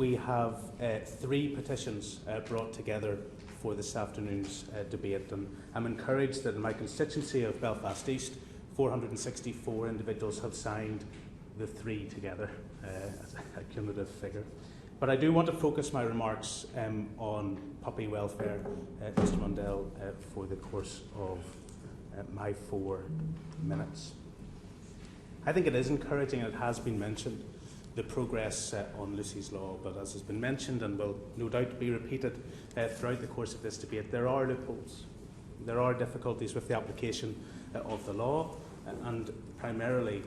we have 3 petitions brought together for this afternoon's debate, and I'm encouraged that in my constituency of Belfast East, 464 individuals have signed the 3 together as a cumulative figure. But I do want to focus my remarks on puppy welfare, Mr Mundell, for the course of my 4 minutes. I think it is encouraging, and it has been mentioned, the progress on Lucy's Law, but as has been mentioned and will no doubt be repeated throughout the course of this debate, there are loopholes. There are difficulties with the application of the law, and primarily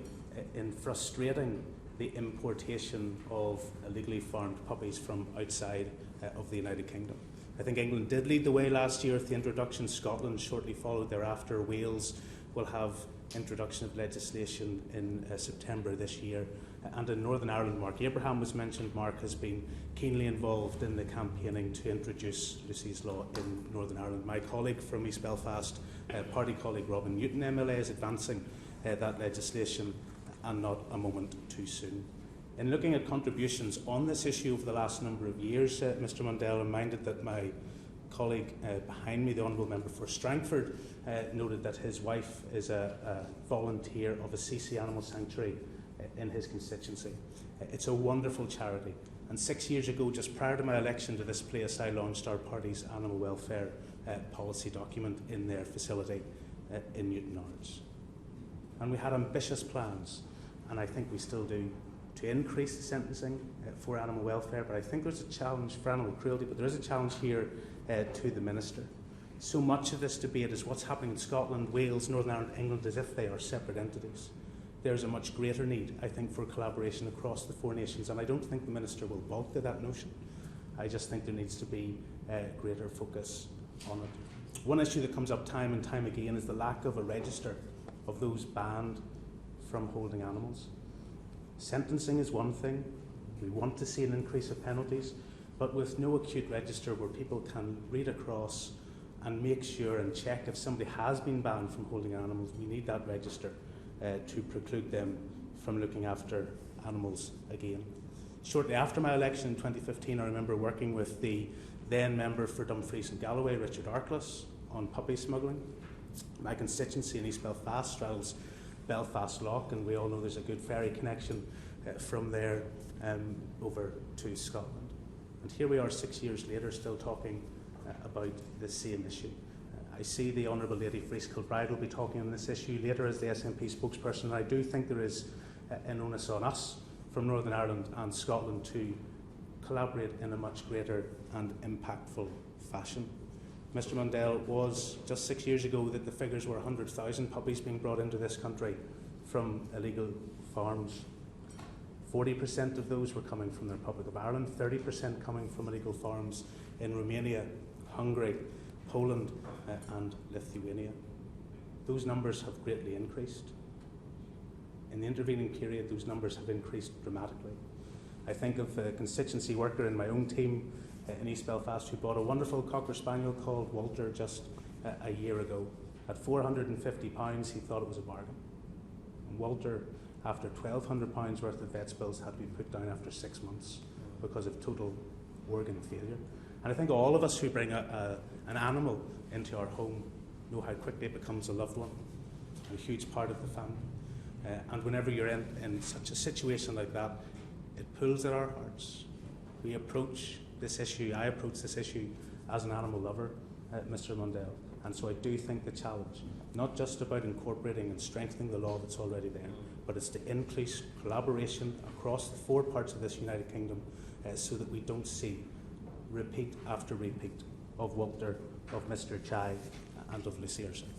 in frustrating the importation of illegally farmed puppies from outside of the United Kingdom. I think England did lead the way last year with the introduction. Scotland shortly followed thereafter. Wales will have introduction of legislation in September this year. And in Northern Ireland, Mark Abraham was mentioned. Mark has been keenly involved in the campaigning to introduce Lucy's Law in Northern Ireland. My colleague from East Belfast, party colleague Robin Newton MLA, is advancing that legislation, and not a moment too soon. In looking at contributions on this issue over the last number of years, Mr Mundell, I'm minded that my colleague behind me, the Honourable Member for Strangford, noted that his wife is a volunteer of a CC Animal Sanctuary in his constituency. It's a wonderful charity, and 6 years ago, just prior to my election to this place, I launched our party's animal welfare policy document in their facility in Newton Ards. And we had ambitious plans, and I think we still do, to increase the sentencing for animal welfare. But I think there's a challenge for animal cruelty, but there is a challenge here to the Minister. So much of this debate is what's happening in Scotland, Wales, Northern Ireland, England, as if they are separate entities. There's a much greater need, I think, for collaboration across the 4 nations, and I don't think the Minister will balk to that notion. I just think there needs to be greater focus on it. One issue that comes up time and time again is the lack of a register of those banned from holding animals. Sentencing is one thing. We want to see an increase of penalties, but with no acute register where people can read across and make sure and check if somebody has been banned from holding animals, we need that register to preclude them from looking after animals again. Shortly after my election in 2015, I remember working with the then member for Dumfries and Galloway, Richard Arkless, on puppy smuggling. My constituency in East Belfast straddles Belfast Lough, and we all know there's a good ferry connection from there over to Scotland. And here we are 6 years later, still talking about the same issue. I see the Honourable Lady Freese Kilbride will be talking on this issue later as the SNP spokesperson. I do think there is an onus on us from Northern Ireland and Scotland to collaborate in a much greater and impactful fashion. Mr Mundell, was just 6 years ago that the figures were 100,000 puppies being brought into this country from illegal farms. 40% of those were coming from the Republic of Ireland, 30% coming from illegal farms in Romania, Hungary, Poland and Lithuania. Those numbers have greatly increased. In the intervening period, those numbers have increased dramatically. I think of a constituency worker in my own team in East Belfast who bought a wonderful Cocker Spaniel called Walter just a year ago. At £450, he thought it was a bargain. And Walter, after £1,200 worth of vets bills, had to be put down after 6 months because of total organ failure. And I think all of us who bring an animal into our home know how quickly it becomes a loved one, a huge part of the family. And whenever you're in such a situation like that, it pulls at our hearts. We approach this issue, I approach this issue as an animal lover, Mr Mundell. And so I do think the challenge, not just about incorporating and strengthening the law that's already there, but it's to increase collaboration across the 4 parts of this United Kingdom so that we don't see repeat after repeat of Walter, of Mr Chai and of Lucy herself.